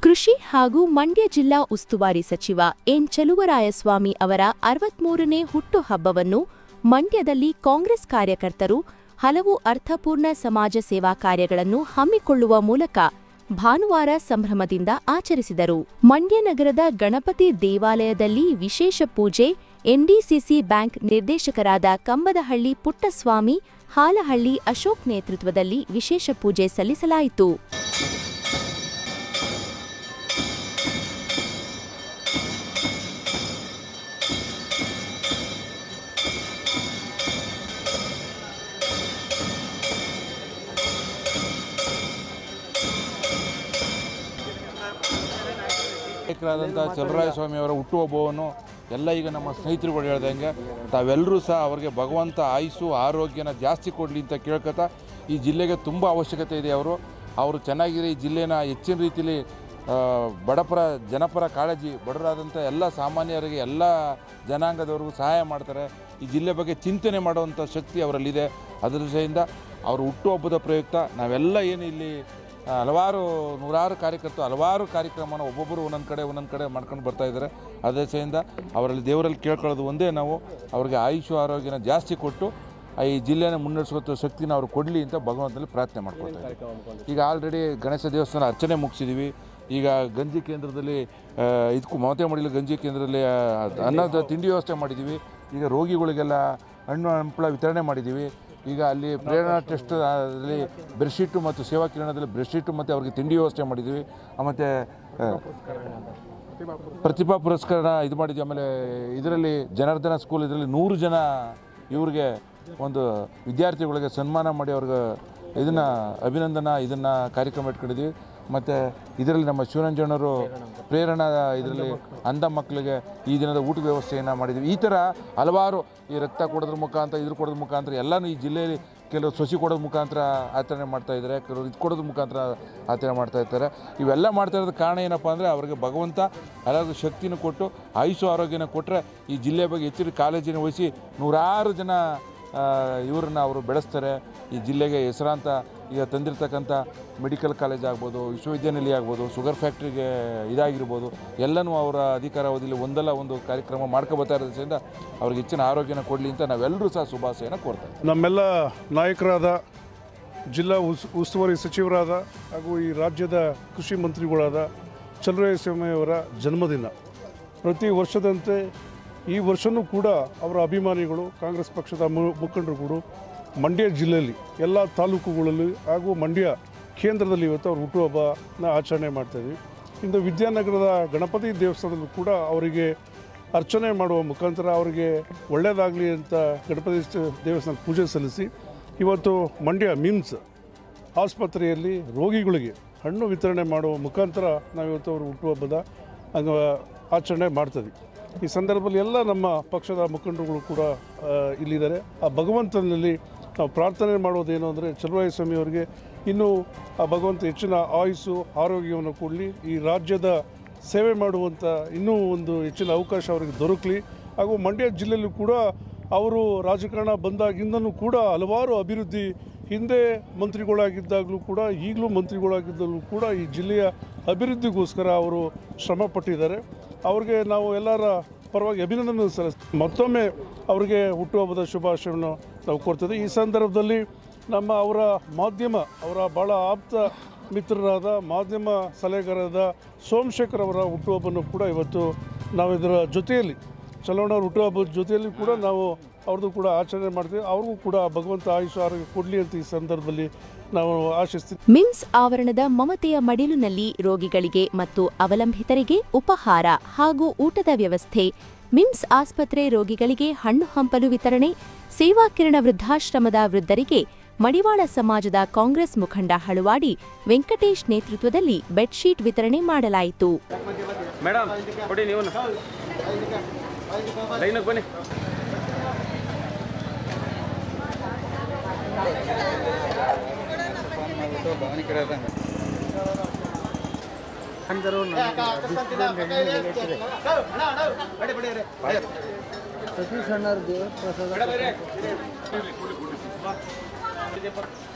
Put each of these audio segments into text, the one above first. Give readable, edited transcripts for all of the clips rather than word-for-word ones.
ಕೃಷಿ ಹಾಗೂ ಮಂಡ್ಯ ಜಿಲ್ಲಾ ಉಸ್ತುವಾರಿ ಸಚಿವ ಎನ್ ಚಲುವರಾಯಸ್ವಾಮಿ ಅವರ 63ನೇ ಹುಟ್ಟುಹಬ್ಬವನ್ನು ಮಂಡ್ಯದಲ್ಲಿ ಕಾಂಗ್ರೆಸ್ ಕಾರ್ಯಕರ್ತರು ಹಲವು ಅರ್ಥಪೂರ್ಣ ಸಮಾಜ ಸೇವಾ ಕಾರ್ಯಗಳನ್ನು ಹಮ್ಮಿಕೊಳ್ಳುವ ಮೂಲಕ ಭಾನುವಾರ ಸಂಭ್ರಮದಿಂದ ಆಚರಿಸಿದರು. ಮಂಡ್ಯ ನಗರದ ಗಣಪತಿ ದೇವಾಲಯದಲ್ಲಿ ವಿಶೇಷ ಪೂಜೆ, ಎನ್ಡಿಸಿಸಿ ಬ್ಯಾಂಕ್ ನಿರ್ದೇಶಕರಾದ ಕಂಬದಹಳ್ಳಿ ಪುಟ್ಟಸ್ವಾಮಿ, ಹಾಲಹಳ್ಳಿ ಅಶೋಕ್ ನೇತೃತ್ವದಲ್ಲಿ ವಿಶೇಷ ಪೂಜೆ ಸಲ್ಲಿಸಲಾಯಿತು. ಚಲುವರಾಯಸ್ವಾಮಿ ಅವರ ಹುಟ್ಟುಹಬ್ಬವನ್ನು ಎಲ್ಲ ಈಗ ನಮ್ಮ ಸ್ನೇಹಿತರುಗಳು ಹೇಳ್ದಂಗೆ ತಾವೆಲ್ಲರೂ ಸಹ ಅವರಿಗೆ ಭಗವಂತ ಆಯುಸ್ಸು ಆರೋಗ್ಯನ ಜಾಸ್ತಿ ಕೊಡಲಿ ಅಂತ ಕೇಳ್ಕೊತಾ, ಈ ಜಿಲ್ಲೆಗೆ ತುಂಬ ಅವಶ್ಯಕತೆ ಇದೆ. ಅವರು ಚೆನ್ನಾಗಿರೋ ಈ ಜಿಲ್ಲೆನ ಹೆಚ್ಚಿನ ರೀತಿಯಲ್ಲಿ ಬಡಪರ ಜನಪರ ಕಾಳಜಿ, ಬಡವರಾದಂಥ ಎಲ್ಲ ಸಾಮಾನ್ಯರಿಗೆ ಎಲ್ಲ ಜನಾಂಗದವ್ರಿಗೂ ಸಹಾಯ ಮಾಡ್ತಾರೆ. ಈ ಜಿಲ್ಲೆ ಬಗ್ಗೆ ಚಿಂತನೆ ಮಾಡುವಂಥ ಶಕ್ತಿ ಅವರಲ್ಲಿದೆ. ಅದರ ದೃಷ್ಟಿಯಿಂದ ಅವರು ಹುಟ್ಟುಹಬ್ಬದ ಪ್ರಯುಕ್ತ ನಾವೆಲ್ಲ ಏನು ಇಲ್ಲಿ ನೂರಾರು ಕಾರ್ಯಕರ್ತರು ಹಲವಾರು ಕಾರ್ಯಕ್ರಮನ ಒಬ್ಬೊಬ್ಬರು ಒಂದೊಂದು ಕಡೆ ಮಾಡ್ಕೊಂಡು ಬರ್ತಾಯಿದ್ದಾರೆ. ಅದೇ ದೃಷ್ಟಿಯಿಂದ ಅವರಲ್ಲಿ ದೇವರಲ್ಲಿ ಕೇಳ್ಕೊಳ್ಳೋದು ಒಂದೇ, ನಾವು ಅವ್ರಿಗೆ ಆಯುಷು ಆರೋಗ್ಯನ ಜಾಸ್ತಿ ಕೊಟ್ಟು ಈ ಜಿಲ್ಲೆನ ಮುನ್ನಡೆಸೋ ಶಕ್ತಿನ ಅವ್ರು ಕೊಡಲಿ ಅಂತ ಭಗವಂತನಲ್ಲಿ ಪ್ರಾರ್ಥನೆ ಮಾಡ್ಕೊಳ್ತಾ ಇದ್ದಾರೆ. ಈಗ ಆಲ್ರೆಡಿ ಗಣೇಶ ದೇವಸ್ಥಾನ ಅರ್ಚನೆ ಮುಗಿಸಿದ್ದೀವಿ. ಈಗ ಗಂಜಿ ಕೇಂದ್ರದಲ್ಲಿ ಇದಕ್ಕೂ ಮಮತೆ ಮಾಡಿಲ್ಲ, ಗಂಜಿ ಕೇಂದ್ರದಲ್ಲಿ ಅನ್ನದ ತಿಂಡಿ ವ್ಯವಸ್ಥೆ ಮಾಡಿದ್ದೀವಿ. ಈಗ ರೋಗಿಗಳಿಗೆಲ್ಲ ಹಣ್ಣು ಹಂಪಳ ವಿತರಣೆ ಮಾಡಿದ್ದೀವಿ. ಈಗ ಅಲ್ಲಿ ಪ್ರೇರಣಾ ಟ್ರಸ್ಟ್ ಅಲ್ಲಿ ಬೆಡ್ಶೀಟು ಮತ್ತು ಸೇವಾ ಕಿರಣದಲ್ಲಿ ಬೆಡ್ಶೀಟು ಮತ್ತು ಅವ್ರಿಗೆ ತಿಂಡಿ ವ್ಯವಸ್ಥೆ ಮಾಡಿದ್ದೀವಿ. ಮತ್ತು ಪ್ರತಿಭಾ ಪುರಸ್ಕಾರ ಇದು ಮಾಡಿದ್ವಿ. ಆಮೇಲೆ ಇದರಲ್ಲಿ ಜನಾರ್ದನ ಸ್ಕೂಲ್ ಇದರಲ್ಲಿ 100 ಜನ ಇವ್ರಿಗೆ ಒಂದು ವಿದ್ಯಾರ್ಥಿಗಳಿಗೆ ಸನ್ಮಾನ ಮಾಡಿ ಅವ್ರಿಗೆ ಅಭಿನಂದನಾ ಕಾರ್ಯಕ್ರಮ ಇಟ್ಕೊಂಡಿದ್ದೀವಿ. ಮತ್ತು ಇದರಲ್ಲಿ ನಮ್ಮ ಶಿವರಂಜನವರು ಪ್ರೇರಣಾ ಇದರಲ್ಲಿ ಅಂಧ ಮಕ್ಕಳಿಗೆ ಈ ದಿನದ ಊಟದ ವ್ಯವಸ್ಥೆಯನ್ನು ಮಾಡಿದ್ದೀವಿ. ಈ ಥರ ಹಲವಾರು ಈ ರಕ್ತ ಕೊಡೋದ್ರ ಮುಖಾಂತರ ಎಲ್ಲನೂ ಈ ಜಿಲ್ಲೆಯಲ್ಲಿ ಕೆಲವರು ಸಸಿ ಕೊಡೋದ್ರ ಮುಖಾಂತರ ಆಚರಣೆ ಮಾಡ್ತಾಯಿದ್ದಾರೆ, ಕೆಲವರು ಇದು ಕೊಡೋದ್ರ ಮುಖಾಂತರ ಆಚರಣೆ ಮಾಡ್ತಾಯಿರ್ತಾರೆ. ಇವೆಲ್ಲ ಮಾಡ್ತಾ ಇರೋದು ಕಾರಣ ಏನಪ್ಪ ಅಂದರೆ ಅವರಿಗೆ ಭಗವಂತ ಎಲ್ಲರಿಗೂ ಶಕ್ತಿನ ಕೊಟ್ಟು ಆಯುಷು ಆರೋಗ್ಯನ ಕೊಟ್ಟರೆ ಈ ಜಿಲ್ಲೆ ಬಗ್ಗೆ ಹೆಚ್ಚಿನ ಕಾಳಜಿನ ವಹಿಸಿ ನೂರಾರು ಜನ ಇವ್ರನ್ನ ಅವರು ಬೆಳೆಸ್ತಾರೆ. ಈ ಜಿಲ್ಲೆಗೆ ಹೆಸರಾಂತ ಈಗ ತಂದಿರ್ತಕ್ಕಂಥ ಮೆಡಿಕಲ್ ಕಾಲೇಜ್ ಆಗ್ಬೋದು, ವಿಶ್ವವಿದ್ಯಾನಿಲಯ ಆಗ್ಬೋದು, ಶುಗರ್ ಫ್ಯಾಕ್ಟ್ರಿಗೆ ಇದಾಗಿರ್ಬೋದು, ಎಲ್ಲನೂ ಅವರ ಅಧಿಕಾರಾವಧಿಯಲ್ಲಿ ಒಂದಲ್ಲ ಒಂದು ಕಾರ್ಯಕ್ರಮ ಮಾಡ್ಕೊಬರ್ತಾ ಇರೋದ್ರಿಂದ ಅವ್ರಿಗೆ ಹೆಚ್ಚಿನ ಆರೋಗ್ಯನ ಕೊಡಲಿ ಅಂತ ನಾವೆಲ್ಲರೂ ಸಹ ಶುಭಾಶಯನ ಕೋರ್ತಾರೆ. ನಮ್ಮೆಲ್ಲ ನಾಯಕರಾದ ಜಿಲ್ಲಾ ಉಸ್ತುವಾರಿ ಸಚಿವರಾದ ಹಾಗೂ ಈ ರಾಜ್ಯದ ಕೃಷಿ ಮಂತ್ರಿಗಳಾದ ಚಲುವರಾಯಸ್ವಾಮಿ ಅವರ ಜನ್ಮದಿನ. ಪ್ರತಿ ವರ್ಷದಂತೆ ಈ ವರ್ಷವೂ ಕೂಡ ಅವರ ಅಭಿಮಾನಿಗಳು, ಕಾಂಗ್ರೆಸ್ ಪಕ್ಷದ ಮುಖಂಡರುಗಳು ಮಂಡ್ಯ ಜಿಲ್ಲೆಯಲ್ಲಿ ಎಲ್ಲ ತಾಲೂಕುಗಳಲ್ಲಿ ಹಾಗೂ ಮಂಡ್ಯ ಕೇಂದ್ರದಲ್ಲಿ ಇವತ್ತು ಅವ್ರ ಹುಟ್ಟುಹಬ್ಬನ ಆಚರಣೆ ಮಾಡ್ತಾಯಿದ್ವಿ. ಇಂದು ವಿದ್ಯಾನಗರದ ಗಣಪತಿ ದೇವಸ್ಥಾನದಲ್ಲೂ ಕೂಡ ಅವರಿಗೆ ಅರ್ಚನೆ ಮಾಡುವ ಮುಖಾಂತರ ಅವರಿಗೆ ಒಳ್ಳೆಯದಾಗಲಿ ಅಂತ ಗಣಪತಿ ದೇವಸ್ಥಾನ ಪೂಜೆ ಸಲ್ಲಿಸಿ ಇವತ್ತು ಮಂಡ್ಯ ಮಿಮ್ಸ್ ಆಸ್ಪತ್ರೆಯಲ್ಲಿ ರೋಗಿಗಳಿಗೆ ಹಣ್ಣು ವಿತರಣೆ ಮಾಡುವ ಮುಖಾಂತರ ನಾವಿವತ್ತು ಅವ್ರ ಹುಟ್ಟುಹಬ್ಬದ ಆಚರಣೆ ಮಾಡ್ತೀವಿ. ಈ ಸಂದರ್ಭದಲ್ಲಿ ಎಲ್ಲ ನಮ್ಮ ಪಕ್ಷದ ಮುಖಂಡರುಗಳು ಕೂಡ ಇಲ್ಲಿದ್ದಾರೆ. ಆ ಭಗವಂತನಲ್ಲಿ ನಾವು ಪ್ರಾರ್ಥನೆ ಮಾಡೋದೇನು ಅಂದರೆ ಚಲುವರಾಯಸ್ವಾಮಿ ಅವರಿಗೆ ಇನ್ನೂ ಆ ಭಗವಂತ ಹೆಚ್ಚಿನ ಆಯುಸ್ಸು ಆರೋಗ್ಯವನ್ನು ಕೊಡಲಿ, ಈ ರಾಜ್ಯದ ಸೇವೆ ಮಾಡುವಂಥ ಇನ್ನೂ ಒಂದು ಹೆಚ್ಚಿನ ಅವಕಾಶ ಅವರಿಗೆ ದೊರಕಲಿ. ಹಾಗೂ ಮಂಡ್ಯ ಜಿಲ್ಲೆಯಲ್ಲೂ ಕೂಡ ಅವರು ರಾಜಕಾರಣ ಬಂದಾಗಿಂದನೂ ಕೂಡ ಹಲವಾರು ಅಭಿವೃದ್ಧಿ, ಹಿಂದೆ ಮಂತ್ರಿಗಳಾಗಿದ್ದಾಗಲೂ ಕೂಡ ಈಗಲೂ ಮಂತ್ರಿಗಳಾಗಿದ್ದಾಗಲೂ ಕೂಡ ಈ ಜಿಲ್ಲೆಯ ಅಭಿವೃದ್ಧಿಗೋಸ್ಕರ ಅವರು ಶ್ರಮ ಪಟ್ಟಿದ್ದಾರೆ. ಅವ್ರಿಗೆ ನಾವು ಎಲ್ಲರ ಪರವಾಗಿ ಅಭಿನಂದನೆ ಸಲ್ಲಿಸ್ತೀವಿ. ಮತ್ತೊಮ್ಮೆ ಅವರಿಗೆ ಹುಟ್ಟುಹಬ್ಬದ ಶುಭಾಶಯವನ್ನು ನಾವು ಕೊಡ್ತೇವೆ. ಈ ಸಂದರ್ಭದಲ್ಲಿ ಅವರ ಭಾಳ ಆಪ್ತ ಮಿತ್ರರಾದ ಮಾಧ್ಯಮ ಸಲಹೆಗಾರರಾದ ಸೋಮಶೇಖರ್ ಅವರ ಹುಟ್ಟುಹಬ್ಬನ್ನು ಕೂಡ ಇವತ್ತು ನಾವು ಇದರ ಜೊತೆಯಲ್ಲಿ ಚಲುವಣ್ಣವ್ರ ಹುಟ್ಟುಹಬ್ಬದ ಜೊತೆಯಲ್ಲಿ ಕೂಡ ನಾವು ಅವ್ರದ್ದು ಕೂಡ ಆಚರಣೆ ಮಾಡ್ತೀವಿ. ಅವ್ರಿಗೂ ಕೂಡ ಭಗವಂತ ಆಯುಷು ಆರೋಗ್ಯ ಕೊಡಲಿ ಅಂತ ಈ ಸಂದರ್ಭದಲ್ಲಿ ನಾವು ಆಶಿಸ್ತೀವಿ. ಮಿಮ್ಸ್ ಆವರಣದ ಮಮತೆಯ ಮಡಿಲಿನಲ್ಲಿ ರೋಗಿಗಳಿಗೆ ಮತ್ತು ಅವಲಂಬಿತರಿಗೆ ಉಪಹಾರ ಹಾಗೂ ಊಟದ ವ್ಯವಸ್ಥೆ, ಮಿಮ್ಸ್ ಆಸ್ಪತ್ರೆ ರೋಗಿಗಳಿಗೆ ಹಣ್ಣು ಹಂಪಲು ವಿತರಣೆ, ಸೇವಾ ಕಿರಣ ವೃದ್ಧಾಶ್ರಮದ ವೃದ್ಧರಿಗೆ ಮಡಿವಾಳ ಸಮಾಜದ ಕಾಂಗ್ರೆಸ್ ಮುಖಂಡ ಹಳುವಾಡಿ ವೆಂಕಟೇಶ್ ನೇತೃತ್ವದಲ್ಲಿ ಬೆಡ್ಶೀಟ್ ವಿತರಣೆ ಮಾಡಲಾಯಿತು. ಸತೀಶ್ ಅಣ್ಣರ ದೇವರ ಪ್ರಸಾದ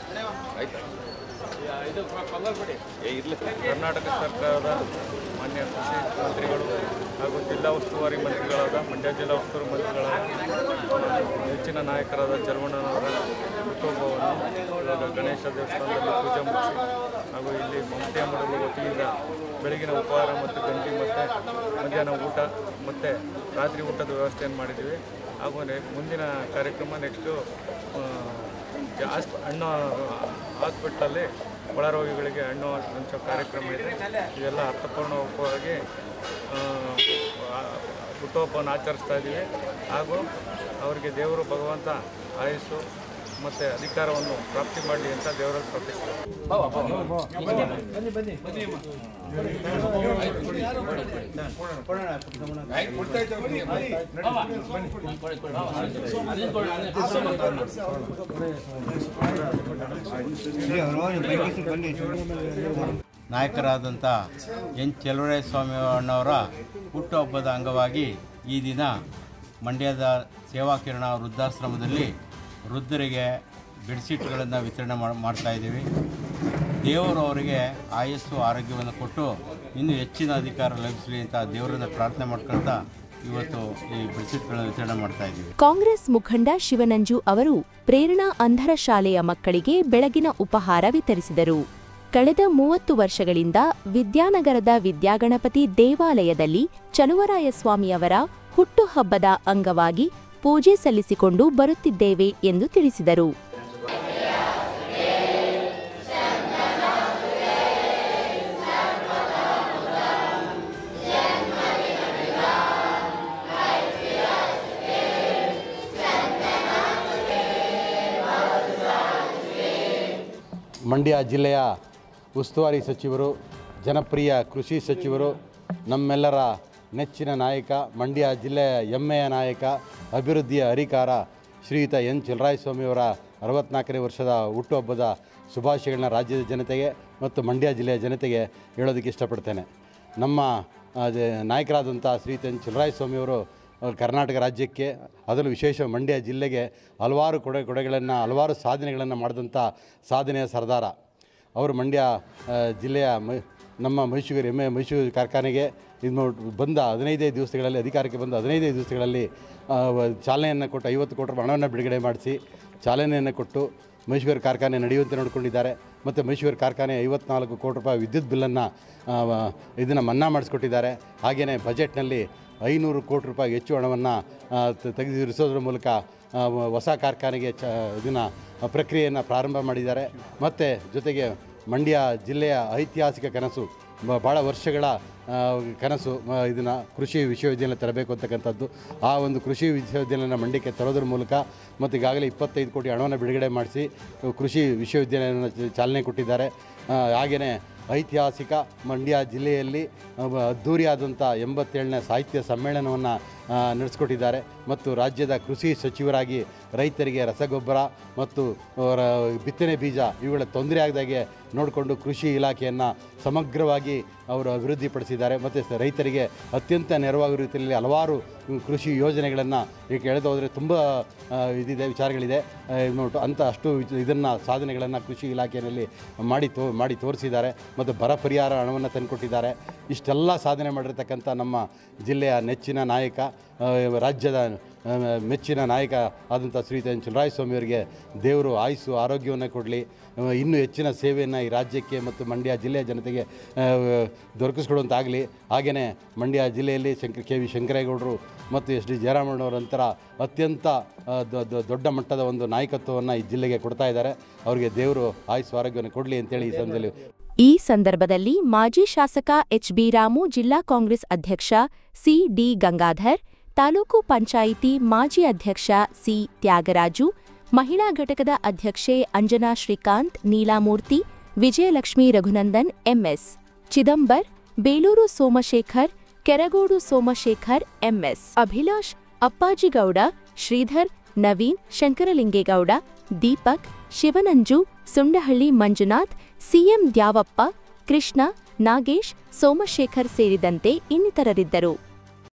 ಕರ್ನಾಟಕ ಸರ್ಕಾರದ ಮಾನ್ಯ ಕೃಷಿ ಮಂತ್ರಿಗಳು ಹಾಗೂ ಜಿಲ್ಲಾ ಉಸ್ತುವಾರಿ ಮಂತ್ರಿಗಳಾದ ಮಂಡ್ಯ ಜಿಲ್ಲಾ ಉಸ್ತುವಾರಿ ಮಂತ್ರಿಗಳಾದ ನೆಚ್ಚಿನ ನಾಯಕರಾದ ಚರ್ಮಣ್ಣನವರ ಹುಟ್ಟುಹಬ್ಬವನ್ನು ಇವಾಗ ಗಣೇಶ ದೇವಸ್ಥಾನದಲ್ಲಿ ಪೂಜೆ ಮುಗಿಸಿ ಹಾಗೂ ಇಲ್ಲಿ ಮಮತೆಯ ಮಡಲು ವತಿಯಿಂದ ಬೆಳಗಿನ ಉಪಹಾರ ಮತ್ತು ಗಂಜಿ ಮತ್ತು ಮಧ್ಯಾಹ್ನ ಊಟ ಮತ್ತು ರಾತ್ರಿ ಊಟದ ವ್ಯವಸ್ಥೆಯನ್ನು ಮಾಡಿದ್ದೀವಿ. ಹಾಗೂ ಮುಂದಿನ ಕಾರ್ಯಕ್ರಮ ನೆಕ್ಸ್ಟು ಹಣ್ಣು ಹಾಸ್ಪಿಟ್ಲಲ್ಲಿ ಒಳರೋಗಿಗಳಿಗೆ ಹಣ್ಣು ಹಂಚೋ ಕಾರ್ಯಕ್ರಮ ಇದೆ. ಇದೆಲ್ಲ ಅರ್ಥಪೂರ್ಣವಾಗಿ ಹುಟ್ಟುಹಬ್ಬವನ್ನು ಆಚರಿಸ್ತಾ ಇದ್ದೀವಿ. ಹಾಗೂ ಅವರಿಗೆ ದೇವರು ಭಗವಂತ ಆಯುಸ್ಸು ಮತ್ತು ಅಧಿಕಾರವನ್ನು ಪ್ರಾಪ್ತಿ ಮಾಡಲಿ ಅಂತ ದೇವರಲ್ಲಿ ಪ್ರಾರ್ಥಿಸ್ತಾರೆ. ನಾಯಕರಾದಂಥ ಎನ್ ಚಲುವರಾಯಸ್ವಾಮಿ ಅಣ್ಣವರ ಹುಟ್ಟುಹಬ್ಬದ ಅಂಗವಾಗಿ ಈ ದಿನ ಮಂಡ್ಯದ ಸೇವಾಕಿರಣ ವೃದ್ಧಾಶ್ರಮದಲ್ಲಿ ವೃದ್ಧರಿಗೆ ಬೆಡ್ಶೀಟ್ಗಳನ್ನು ವಿತರಣೆ ಮಾಡ್ತಾಯಿದ್ದೀವಿ. ದೇವರು ಅವರಿಗೆ ಆಯಸ್ಸು ಆರೋಗ್ಯವನ್ನು ಕೊಟ್ಟು ಇನ್ನೂ ಹೆಚ್ಚಿನ ಅಧಿಕಾರ ಲಭಿಸಲಿ ಅಂತ ದೇವರನ್ನು ಪ್ರಾರ್ಥನೆ ಮಾಡ್ಕೊಳ್ತಾ ಇವತ್ತು ಈ ಬೆಡ್ಶೀಟ್ಗಳನ್ನು ವಿತರಣೆ ಮಾಡ್ತಾಯಿದ್ದೀವಿ. ಕಾಂಗ್ರೆಸ್ ಮುಖಂಡ ಶಿವನಂಜು ಅವರು ಪ್ರೇರಣಾ ಅಂಧರ ಶಾಲೆಯ ಮಕ್ಕಳಿಗೆ ಬೆಳಗಿನ ಉಪಹಾರ ವಿತರಿಸಿದರು. ಕಳೆದ 30 ವರ್ಷಗಳಿಂದ ವಿದ್ಯಾನಗರದ ವಿದ್ಯಾಗಣಪತಿ ದೇವಾಲಯದಲ್ಲಿ ಚಲುವರಾಯಸ್ವಾಮಿಯವರ ಹುಟ್ಟುಹಬ್ಬದ ಅಂಗವಾಗಿ ಪೂಜೆ ಸಲ್ಲಿಸಿಕೊಂಡು ಬರುತ್ತಿದ್ದೇವೆ ಎಂದು ತಿಳಿಸಿದರು. ಮಂಡ್ಯ ಜಿಲ್ಲೆಯ ಉಸ್ತುವಾರಿ ಸಚಿವರು, ಜನಪ್ರಿಯ ಕೃಷಿ ಸಚಿವರು, ನಮ್ಮೆಲ್ಲರ ನೆಚ್ಚಿನ ನಾಯಕ, ಮಂಡ್ಯ ಜಿಲ್ಲೆಯ ಹೆಮ್ಮೆಯ ನಾಯಕ, ಅಭಿವೃದ್ಧಿಯ ಹರಿಕಾರ ಶ್ರೀಯುತ ಎನ್ ಚಲುವರಾಯಸ್ವಾಮಿಯವರ 64ನೇ ವರ್ಷದ ಹುಟ್ಟುಹಬ್ಬದ ಶುಭಾಶಯಗಳನ್ನ ರಾಜ್ಯದ ಜನತೆಗೆ ಮತ್ತು ಮಂಡ್ಯ ಜಿಲ್ಲೆಯ ಜನತೆಗೆ ಹೇಳೋದಕ್ಕೆ ಇಷ್ಟಪಡ್ತೇನೆ. ನಮ್ಮ ನಾಯಕರಾದಂಥ ಶ್ರೀಯುತ ಎನ್ ಚಲುವರಾಯಸ್ವಾಮಿಯವರು ಕರ್ನಾಟಕ ರಾಜ್ಯಕ್ಕೆ, ಅದರಲ್ಲೂ ವಿಶೇಷ ಮಂಡ್ಯ ಜಿಲ್ಲೆಗೆ ಹಲವಾರು ಕೊಡುಗೆಗಳನ್ನು, ಹಲವಾರು ಸಾಧನೆಗಳನ್ನು ಮಾಡಿದಂಥ ಸಾಧನೆಯ ಸರ್ದಾರ ಅವರು. ಮಂಡ್ಯ ಜಿಲ್ಲೆಯ ನಮ್ಮ ಮೈಸೂರು ಕಾರ್ಖಾನೆಗೆ ಬಂದ 15 ದಿವಸಗಳಲ್ಲಿ, ಅಧಿಕಾರಕ್ಕೆ ಬಂದ 15 ದಿವಸಗಳಲ್ಲಿ ಚಾಲನೆಯನ್ನು ಕೊಟ್ಟು 50 ಕೋಟಿ ರೂಪಾಯಿ ಹಣವನ್ನು ಬಿಡುಗಡೆ ಮಾಡಿಸಿ ಚಾಲನೆಯನ್ನು ಕೊಟ್ಟು ಮೈಸೂರು ಕಾರ್ಖಾನೆ ನಡೆಯುವಂತೆ ನೋಡಿಕೊಂಡಿದ್ದಾರೆ. ಮತ್ತು ಮೈಸೂರು ಕಾರ್ಖಾನೆ 54 ಕೋಟಿ ರೂಪಾಯಿ ವಿದ್ಯುತ್ ಬಿಲ್ಲನ್ನು ಇದನ್ನು ಮನ್ನಾ ಮಾಡಿಸ್ಕೊಟ್ಟಿದ್ದಾರೆ. ಹಾಗೆಯೇ ಬಜೆಟ್ನಲ್ಲಿ 500 ಕೋಟಿ ರೂಪಾಯಿ ಹೆಚ್ಚು ಹಣವನ್ನು ತೆಗೆದಿರಿಸೋದ್ರ ಮೂಲಕ ಹೊಸ ಕಾರ್ಖಾನೆಗೆ ಇದನ್ನು ಪ್ರಕ್ರಿಯೆಯನ್ನು ಪ್ರಾರಂಭ ಮಾಡಿದ್ದಾರೆ. ಮತ್ತು ಜೊತೆಗೆ ಮಂಡ್ಯ ಜಿಲ್ಲೆಯ ಐತಿಹಾಸಿಕ ಕನಸು, ಭಾಳ ವರ್ಷಗಳ ಕನಸು, ಇದನ್ನು ಕೃಷಿ ವಿಶ್ವವಿದ್ಯಾಲಯ ತರಬೇಕು ಅಂತಕ್ಕಂಥದ್ದು. ಆ ಒಂದು ಕೃಷಿ ವಿಶ್ವವಿದ್ಯಾಲಯನ ಮಂಡ್ಯಕ್ಕೆ ತರೋದ್ರ ಮೂಲಕ ಮತ್ತು ಈಗಾಗಲೇ 25 ಕೋಟಿ ಹಣವನ್ನು ಬಿಡುಗಡೆ ಮಾಡಿಸಿ ಕೃಷಿ ವಿಶ್ವವಿದ್ಯಾಲಯವನ್ನು ಚಾಲನೆ ಕೊಟ್ಟಿದ್ದಾರೆ. ಹಾಗೆಯೇ ಐತಿಹಾಸಿಕ ಮಂಡ್ಯ ಜಿಲ್ಲೆಯಲ್ಲಿ ಅದ್ಧೂರಿಯಾದಂಥ 87ನೇ ಸಾಹಿತ್ಯ ಸಮ್ಮೇಳನವನ್ನು ನಡೆಸಿಕೊಟ್ಟಿದ್ದಾರೆ. ಮತ್ತು ರಾಜ್ಯದ ಕೃಷಿ ಸಚಿವರಾಗಿ ರೈತರಿಗೆ ರಸಗೊಬ್ಬರ ಮತ್ತು ಬಿತ್ತನೆ ಬೀಜ ಇವುಗಳ ತೊಂದರೆ ಆಗದಾಗೆ ನೋಡಿಕೊಂಡು ಕೃಷಿ ಇಲಾಖೆಯನ್ನು ಸಮಗ್ರವಾಗಿ ಅವರು ಅಭಿವೃದ್ಧಿಪಡಿಸಿದ್ದಾರೆ. ಮತ್ತು ರೈತರಿಗೆ ಅತ್ಯಂತ ನೆರವಾಗುವ ರೀತಿಯಲ್ಲಿ ಹಲವಾರು ಕೃಷಿ ಯೋಜನೆಗಳನ್ನು ಈಗ ಎಳೆದು ಹೋದರೆ ತುಂಬ ವಿಚಾರಗಳಿದೆ. ಅಷ್ಟು ಇದನ್ನು ಸಾಧನೆಗಳನ್ನು ಕೃಷಿ ಇಲಾಖೆಯಲ್ಲಿ ಮಾಡಿ ತೋರಿಸಿದ್ದಾರೆ. ಮತ್ತು ಬರ ಪರಿಹಾರ ಹಣವನ್ನು ತಂದುಕೊಟ್ಟಿದ್ದಾರೆ. ಇಷ್ಟೆಲ್ಲ ಸಾಧನೆ ಮಾಡಿರ್ತಕ್ಕಂಥ ನಮ್ಮ ಜಿಲ್ಲೆಯ ನೆಚ್ಚಿನ ನಾಯಕ, ರಾಜ್ಯದ ಮೆಚ್ಚಿನ ನಾಯಕ ಆದಂಥ ಶ್ರೀಯುತ ಎನ್ ಚಲುವರಾಯಸ್ವಾಮಿಯವರಿಗೆ ದೇವರು ಆಯುಸ್ಸು ಆರೋಗ್ಯವನ್ನು ಕೊಡಲಿ, ಇನ್ನೂ ಹೆಚ್ಚಿನ ಸೇವೆಯನ್ನು ಈ ರಾಜ್ಯಕ್ಕೆ ಮತ್ತು ಮಂಡ್ಯ ಜಿಲ್ಲೆಯ ಜನತೆಗೆ ದೊರಕಿಸ್ಕೊಡುವಂತಾಗಲಿ. ಹಾಗೆಯೇ ಮಂಡ್ಯ ಜಿಲ್ಲೆಯಲ್ಲಿ ಕೆ ವಿ ಶಂಕರೇಗೌಡರು ಮತ್ತು ಎಸ್ ಡಿ ಜಯರಾಮಣ್ಣವರ ನಂತರ ಅತ್ಯಂತ ದೊಡ್ಡ ಮಟ್ಟದ ಒಂದು ನಾಯಕತ್ವವನ್ನು ಈ ಜಿಲ್ಲೆಗೆ ಕೊಡ್ತಾ ಇದ್ದಾರೆ. ಅವರಿಗೆ ದೇವರು ಆಯುಸ್ಸು ಆರೋಗ್ಯವನ್ನು ಕೊಡಲಿ ಅಂತೇಳಿ ಈ ಸಂದರ್ಭದಲ್ಲಿ ಈ ಸಂದರ್ಭದಲ್ಲಿ ಮಾಜಿ ಶಾಸಕ ಎಚ್.ಬಿ. ರಾಮು, ಜಿಲ್ಲಾ ಕಾಂಗ್ರೆಸ್ ಅಧ್ಯಕ್ಷ ಸಿ.ಡಿ. ಗಂಗಾಧರ್, ತಾಲೂಕು ಪಂಚಾಯಿತಿ ಮಾಜಿ ಅಧ್ಯಕ್ಷ ಸಿ. ತ್ಯಾಗರಾಜು, ಮಹಿಳಾ ಘಟಕದ ಅಧ್ಯಕ್ಷೆ Anjana Srikanth, Neelamurthy, Vijayalakshmi Raghunandan, MS Chidambar, Belur Somashekar, Keragodu Somashekar, MS Abhilash, Appajigowda, Sridhar, Naveen, Shankaralingegowda, Deepak, Shivananju, Sundahalli Manjunath, CM Dyavappa, Krishna, Nagesh, Somashekar ಸೇರಿದಂತೆ ಇನ್ನಿತರರಿದ್ದರು.